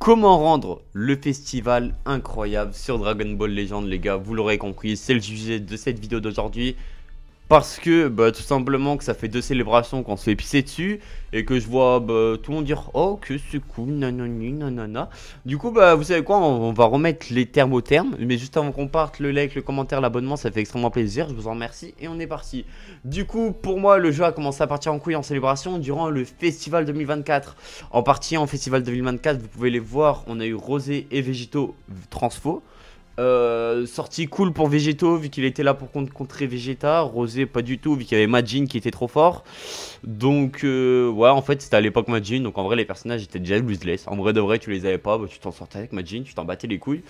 Comment rendre le festival incroyable sur Dragon Ball Legend, les gars? Vous l'aurez compris, c'est le sujet de cette vidéo d'aujourd'hui. Parce que, tout simplement que ça fait 2 célébrations qu'on se fait pisser dessus. Et que je vois, tout le monde dire, oh, que c'est cool, nanani, nanana. Du coup, vous savez quoi, on va remettre les termes au terme. Mais juste avant qu'on parte, le like, le commentaire, l'abonnement, ça fait extrêmement plaisir. Je vous en remercie et on est parti. Du coup, pour moi, le jeu a commencé à partir en couille en célébration durant le Festival 2024. En partie en Festival 2024, vous pouvez les voir, on a eu Rosé et Végéto Transfo. Sortie cool pour Végéto vu qu'il était là pour contrer Vegeta. Rosé pas du tout vu qu'il y avait Majin qui était trop fort. Donc ouais, en fait c'était à l'époque Majin, donc en vrai les personnages étaient déjà useless. En vrai de vrai tu les avais pas, tu t'en sortais avec Majin, tu t'en battais les couilles.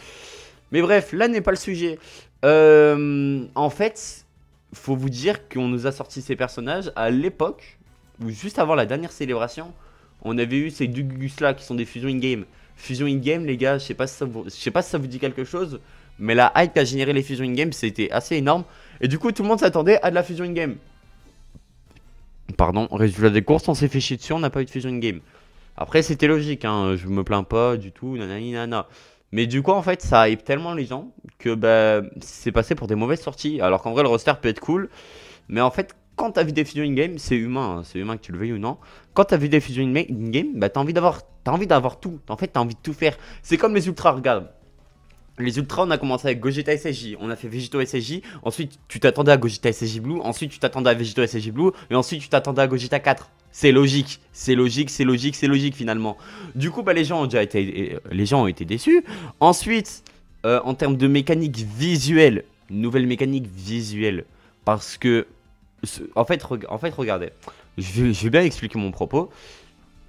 Mais bref, là n'est pas le sujet. En fait, faut vous dire qu'on nous a sorti ces personnages à l'époque où juste avant la dernière célébration, on avait eu ces deux Gugus là qui sont des fusions in-game. Fusion in-game, les gars, je sais pas si ça vous dit quelque chose, mais la hype qui a généré les fusions in-game, c'était assez énorme. Et du coup, tout le monde s'attendait à de la fusion in-game. Pardon, résultat des courses, on s'est fait chier dessus, on n'a pas eu de fusion in-game. Après, c'était logique, hein, je me plains pas du tout, nanani nana. Mais du coup, en fait, ça hype tellement les gens que c'est passé pour des mauvaises sorties. Alors qu'en vrai, le roster peut être cool, mais en fait, quand t'as vu des fusions in-game, c'est humain, hein, c'est humain que tu le veuilles ou non. Quand t'as vu des fusions in-game, t'as envie d'avoir tout. En fait, t'as envie de tout faire. C'est comme les ultras, regarde. Les ultras, on a commencé avec Gogeta SSJ, on a fait Végéto SSJ, ensuite tu t'attendais à Gogeta SSJ Blue, ensuite tu t'attendais à Végéto SSJ Blue, et ensuite tu t'attendais à Gogeta 4. C'est logique, c'est logique, c'est logique, c'est logique finalement. Du coup, les gens ont été déçus. Ensuite, en termes de mécanique visuelle, nouvelle mécanique visuelle, parce que en fait, regardez, je vais bien expliquer mon propos.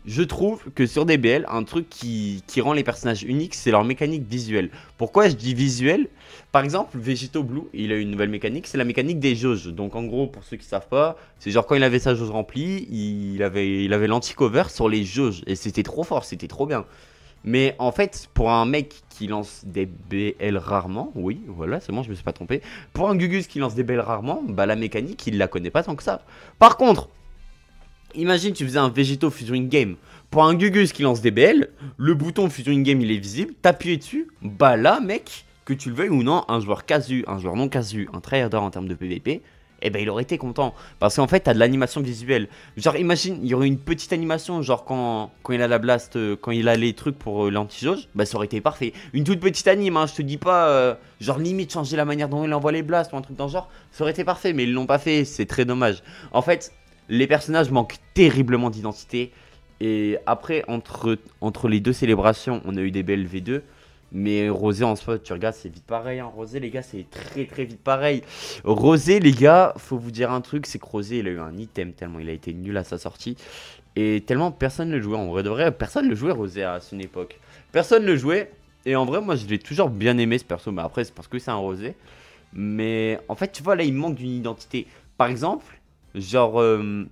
Je trouve que sur DBL, un truc qui rend les personnages uniques, c'est leur mécanique visuelle. Pourquoi je dis visuel? Par exemple, Végéto Blue, il a une nouvelle mécanique, c'est la mécanique des jauges. Donc en gros, pour ceux qui savent pas, c'est genre quand il avait sa jauge remplie, il avait l'anti-cover sur les jauges. Et c'était trop fort, c'était trop bien. Mais en fait, pour un mec qui lance des BL rarement, oui, voilà, c'est bon, je me suis pas trompé. Pour un Gugus qui lance des BL rarement, la mécanique, il la connaît pas tant que ça. Par contre, imagine tu faisais un Végéto Fusion in-game. Pour un Gugus qui lance des BL, le bouton Fusion in-game il est visible, t'appuies dessus, là mec, que tu le veuilles ou non, un joueur casu, un joueur non casu, un tryharder en termes de PVP, il aurait été content. Parce qu'en fait t'as de l'animation visuelle. Genre imagine, il y aurait une petite animation, genre quand il a la blast, quand il a les trucs pour l'anti-jauge, ça aurait été parfait. Une toute petite anime, hein, je te dis pas, genre limite changer la manière dont il envoie les blasts ou un truc dans ce genre, ça aurait été parfait, mais ils l'ont pas fait, c'est très dommage. En fait, les personnages manquent terriblement d'identité. Et après, entre les deux célébrations, on a eu des belles V2. Mais Rosé en spot, tu regardes, c'est vite pareil. Hein. Rosé, les gars, c'est très très vite pareil. Rosé, les gars, faut vous dire un truc, c'est que Rosé, il a eu un item tellement il a été nul à sa sortie. Et tellement personne ne le jouait. En vrai de vrai, personne ne le jouait Rosé à son époque. Personne ne le jouait. Et en vrai, moi, je l'ai toujours bien aimé ce perso. Mais après, c'est parce que c'est un Rosé. Mais en fait, tu vois, là, il manque d'une identité. Par exemple, genre,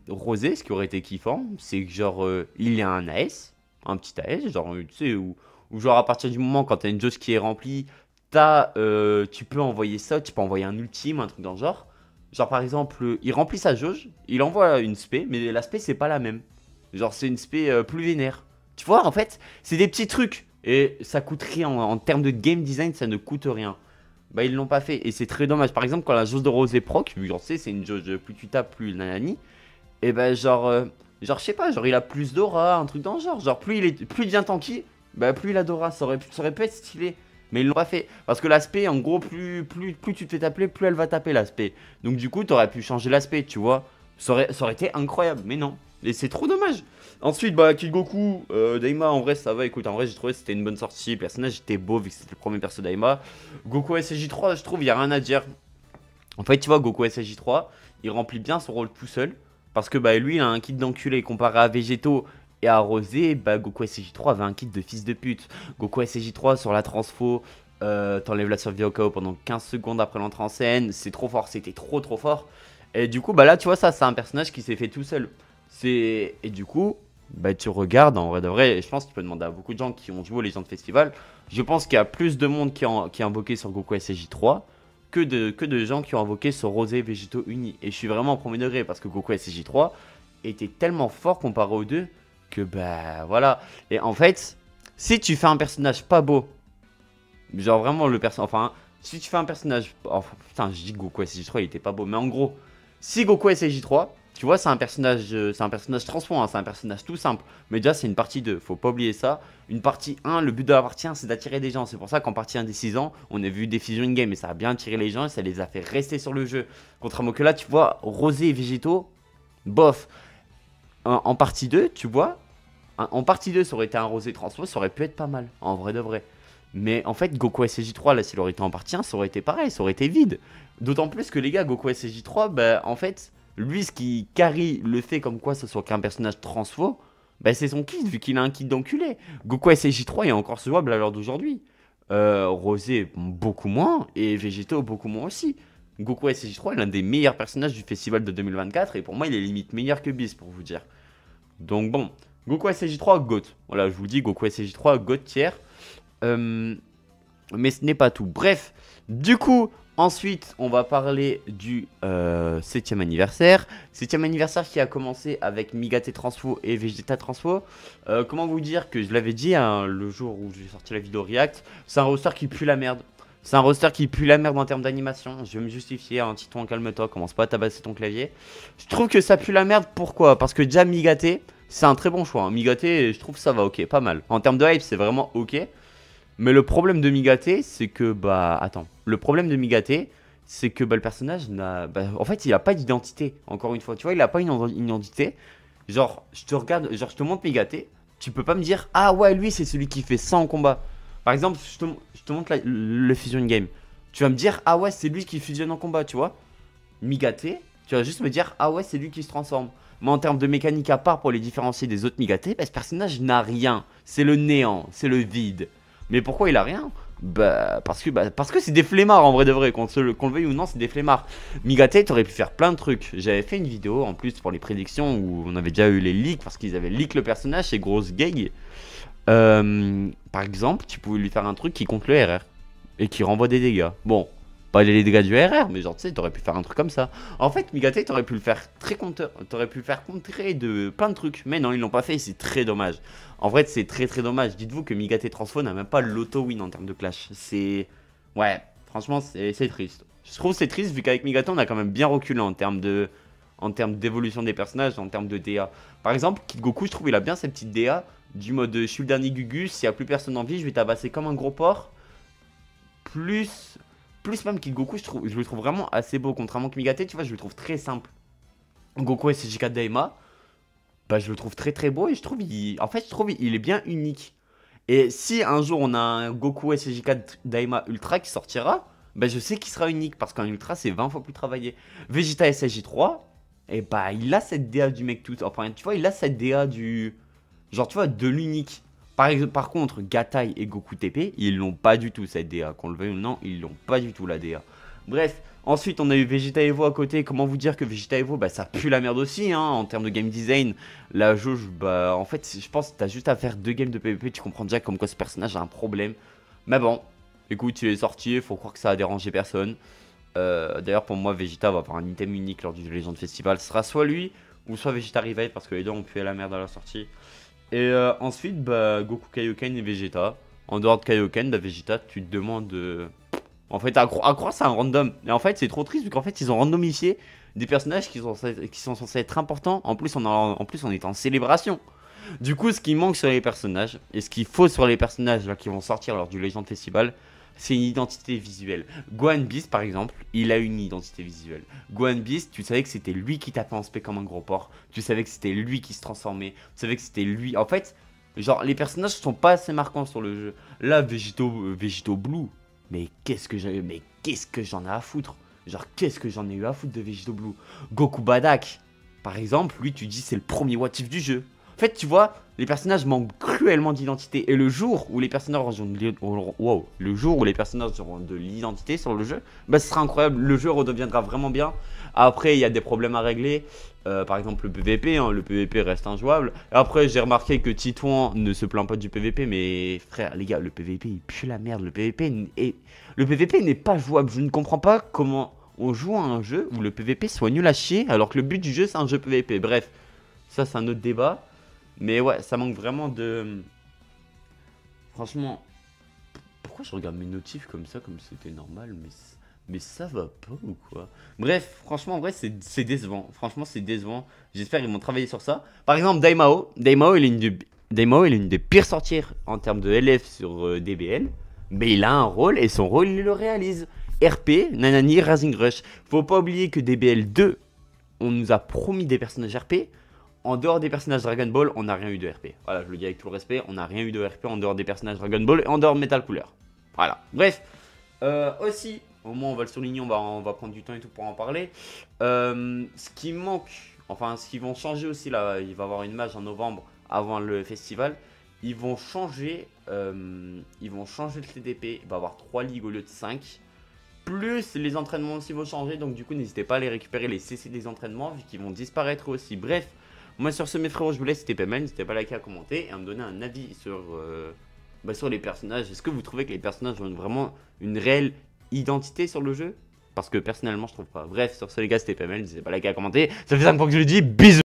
Rosé, ce qui aurait été kiffant, c'est que genre, il y a un AS, un petit AS, genre, tu sais, où genre à partir du moment quand t'as une jauge qui est remplie, tu peux envoyer ça, tu peux envoyer un ultime, un truc dans le genre. Genre par exemple, il remplit sa jauge, il envoie une spé, mais la spé c'est pas la même. Genre c'est une spé plus vénère. Tu vois, en fait, c'est des petits trucs. Et ça coûte rien, en termes de game design, ça ne coûte rien. Ils l'ont pas fait et c'est très dommage. Par exemple, quand la jauge de Rosé proc, vu que c'est une jauge, plus tu tapes, plus nanani. Et genre, je sais pas, genre il a plus d'aura, un truc dans le genre. Genre plus il devient tanky, plus il a d'aura. Ça aurait pu être stylé. Mais ils l'ont pas fait. Parce que l'aspect, en gros, plus tu te fais taper, plus elle va taper l'aspect. Donc du coup, t'aurais pu changer l'aspect, tu vois. Ça aurait été incroyable, mais non. Et c'est trop dommage. Ensuite, Kid Goku, Daima, en vrai, ça va. Écoute, en vrai, j'ai trouvé que c'était une bonne sortie. Le personnage était beau vu que c'était le premier perso Daima. Goku SSJ3, je trouve, il n'y a rien à dire. En fait, tu vois, Goku SSJ3, il remplit bien son rôle tout seul. Parce que lui, il a un kit d'enculé comparé à Végéto et à Rosé. Goku SSJ3 avait un kit de fils de pute. Goku SSJ3 sur la transfo, t'enlèves la survie au KO pendant 15 secondes après l'entrée en scène. C'est trop fort, c'était trop fort. Et du coup, là, tu vois, ça, c'est un personnage qui s'est fait tout seul. Et du coup, tu regardes, en vrai de vrai, et je pense que tu peux demander à beaucoup de gens qui ont joué aux Legends Festival. Je pense qu'il y a plus de monde qui a invoqué sur Goku SSJ3 que de gens qui ont invoqué sur Rosé Végéto Uni. Et je suis vraiment au premier degré parce que Goku SSJ3 était tellement fort comparé aux deux que voilà. Et en fait, Si tu fais un personnage pas beau, genre vraiment le personnage, enfin, si tu fais un personnage, enfin, putain, je dis Goku SJ3, il était pas beau, mais en gros, si Goku SJ3, tu vois, c'est un personnage transformé, hein, c'est un personnage tout simple. Mais déjà, c'est une partie 2, faut pas oublier ça. Une partie 1, le but de la partie 1, c'est d'attirer des gens. C'est pour ça qu'en partie 1 des 6 ans, on a vu des fusions in-game et ça a bien attiré les gens et ça les a fait rester sur le jeu. Contrairement que là, tu vois, Rosé et Végétaux, bof. En partie 2, tu vois, en partie 2, ça aurait été un Rosé transfo, ça aurait pu être pas mal, en vrai de vrai. Mais en fait, Goku SJ3, là, s'il aurait été en partie 1, ça aurait été pareil, ça aurait été vide. D'autant plus que les gars, Goku SJ3, bah, en fait, lui, ce qui carry le fait comme quoi ce soit qu'un personnage transfo, bah, c'est son kit, vu qu'il a un kit d'enculé. Goku SJ3 est encore jouable à l'heure d'aujourd'hui. Rosé, beaucoup moins, et Végétaux, beaucoup moins aussi. Goku SJ3 est l'un des meilleurs personnages du festival de 2024, et pour moi, il est limite meilleur que Beast, pour vous dire. Donc bon, Goku SJ3, GOAT. Voilà, je vous dis, Goku SJ3, GOAT tiers. Mais ce n'est pas tout. Bref, du coup, ensuite, on va parler du 7ème anniversaire. 7ème anniversaire qui a commencé avec Migate Transfo et Vegeta Transfo. Comment vous dire que je l'avais dit hein, le jour où j'ai sorti la vidéo React, c'est un roster qui pue la merde. C'est un roster qui pue la merde en termes d'animation. Je vais me justifier, un Titon, calme-toi, commence pas à tabasser ton clavier. Je trouve que ça pue la merde, pourquoi? Parce que déjà Migate, c'est un très bon choix. Hein. Migate, je trouve ça va ok, pas mal. En termes de hype, c'est vraiment ok. Mais le problème de Migate, c'est que, bah, attends. Le problème de Migate, c'est que, bah, le personnage n'a. Bah, en fait, il a pas d'identité, encore une fois. Tu vois, il a pas une identité. Genre, je te regarde, genre, je te montre Migate. Tu peux pas me dire, ah ouais, lui, c'est celui qui fait ça en combat. Par exemple, je te montre le Fusion Game. Tu vas me dire, ah ouais, c'est lui qui fusionne en combat, tu vois. Migate, tu vas juste me dire, ah ouais, c'est lui qui se transforme. Mais en termes de mécanique à part pour les différencier des autres Migate, bah, ce personnage n'a rien. C'est le néant, c'est le vide. Mais pourquoi il a rien? Bah parce que c'est des flemmards en vrai de vrai, qu'on le veuille ou non, c'est des flemmards. Migate, t'aurais pu faire plein de trucs. J'avais fait une vidéo en plus pour les prédictions où on avait déjà eu les leaks parce qu'ils avaient leak le personnage chez Grosse Gag. Par exemple, tu pouvais lui faire un truc qui compte le RR et qui renvoie des dégâts. Bon, pas les dégâts du RR, mais genre tu sais, t'aurais pu faire un truc comme ça. En fait, Migate, t'aurais pu le faire t'aurais pu le faire contrer de plein de trucs, mais non, ils l'ont pas fait, c'est très dommage. En vrai, c'est très très dommage. Dites-vous que Migate Transfo n'a même pas l'auto-win en termes de clash. C'est. Ouais, franchement, c'est triste. Je trouve c'est triste vu qu'avec Migate, on a quand même bien reculé en termes de. En termes d'évolution des personnages, en termes de DA. Par exemple, Kid Goku, je trouve il a bien ses petites DA du mode je suis le dernier Gugus, s'il n'y a plus personne en vie, je vais tabasser comme un gros porc. Plus même Kid Goku, je le trouve vraiment assez beau. Contrairement que Migate, tu vois, je le trouve très simple. Goku SJ4 Daima, bah, je le trouve très très beau et je trouve en fait, je trouve il est bien unique. Et si un jour on a un Goku SJ4 Daima Ultra qui sortira, bah, je sais qu'il sera unique parce qu'un Ultra c'est 20 fois plus travaillé. Vegeta SJ3, et bah il a cette DA du mec tout. Enfin, tu vois, il a cette DA du. Genre, tu vois, de l'unique. Par contre, Gatai et Goku TP, ils l'ont pas du tout cette DA. Qu'on le veuille ou non, ils l'ont pas du tout la DA. Bref, ensuite on a eu Vegeta Evo à côté. Comment vous dire que Vegeta Evo, bah ça pue la merde aussi hein, en termes de game design. La jauge, bah en fait, je pense que t'as juste à faire 2 games de PvP. Tu comprends déjà comme quoi ce personnage a un problème. Mais bon, écoute, il est sorti, il faut croire que ça a dérangé personne. D'ailleurs, pour moi, Vegeta va avoir un item unique lors du Legend Festival. Ce sera soit lui ou soit Vegeta Revive parce que les deux ont pué la merde à la sortie. Et ensuite, bah, Goku Kaioken et Vegeta. En dehors de Kaioken, bah, Vegeta, tu te demandes. En fait, à croire, c'est un random. Et en fait, c'est trop triste vu qu'en fait, ils ont randomifié des personnages qui sont censés être importants. En plus, on est en célébration. Du coup, ce qui manque sur les personnages, et ce qu'il faut sur les personnages là, qui vont sortir lors du Legend Festival, c'est une identité visuelle. Gohan Beast, par exemple, il a une identité visuelle. Gohan Beast, tu savais que c'était lui qui tapait en spé comme un gros porc. Tu savais que c'était lui qui se transformait. Tu savais que c'était lui. En fait, genre, les personnages sont pas assez marquants sur le jeu. Là, Vegito Blue, mais qu'est-ce que j'en ai à foutre? Genre, qu'est-ce que j'en ai eu à foutre de Vegito Blue? Goku Badak, par exemple, lui, tu dis c'est le premier what if du jeu. En fait, tu vois, les personnages manquent cruellement d'identité. Et le jour où les personnages auront de l'identité sur le jeu, bah ce sera incroyable. Le jeu redeviendra vraiment bien. Après, il y a des problèmes à régler. Par exemple, le PVP. Hein, le PVP reste injouable. Après, j'ai remarqué que Titouan ne se plaint pas du PVP. Mais frère, les gars, le PVP, il pue la merde. Le PVP n'est pas jouable. Je ne comprends pas comment on joue à un jeu où le PVP soit nul à chier. Alors que le but du jeu, c'est un jeu PVP. Bref, ça, c'est un autre débat. Mais ouais, ça manque vraiment Franchement, pourquoi je regarde mes notifs comme ça, comme c'était normal, mais ça va pas ou quoi? Bref, franchement, en vrai, c'est décevant. Franchement, c'est décevant. J'espère qu'ils vont travailler sur ça. Par exemple, Daimao. Daimao, il est une des pires sorties en termes de LF sur DBL. Mais il a un rôle et son rôle, il le réalise. RP, Nanani, Rising Rush. Faut pas oublier que DBL 2, on nous a promis des personnages RP. En dehors des personnages Dragon Ball, on n'a rien eu de RP. Voilà, je le dis avec tout le respect, on n'a rien eu de RP en dehors des personnages Dragon Ball et en dehors de Metal Cooler. Voilà, bref. Aussi, au moins on va le souligner, on va prendre du temps et tout pour en parler. Ce qui manque, enfin ce qu'ils vont changer aussi, là, il va y avoir une match en novembre avant le festival. Ils vont changer le CDP, il va y avoir 3 ligues au lieu de 5. Plus les entraînements aussi vont changer, donc du coup n'hésitez pas à aller récupérer les CC des entraînements vu qu'ils vont disparaître aussi. Bref, moi sur ce mes frérots je vous laisse, c'était PML, n'hésitez pas à liker, à commenter et à me donner un avis sur les personnages. Est-ce que vous trouvez que les personnages ont vraiment une réelle identité sur le jeu? Parce que personnellement je trouve pas. Bref, sur ce les gars c'était PML, n'hésitez pas à liker, à commenter. Ça fait 5 fois que je le dis, bisous.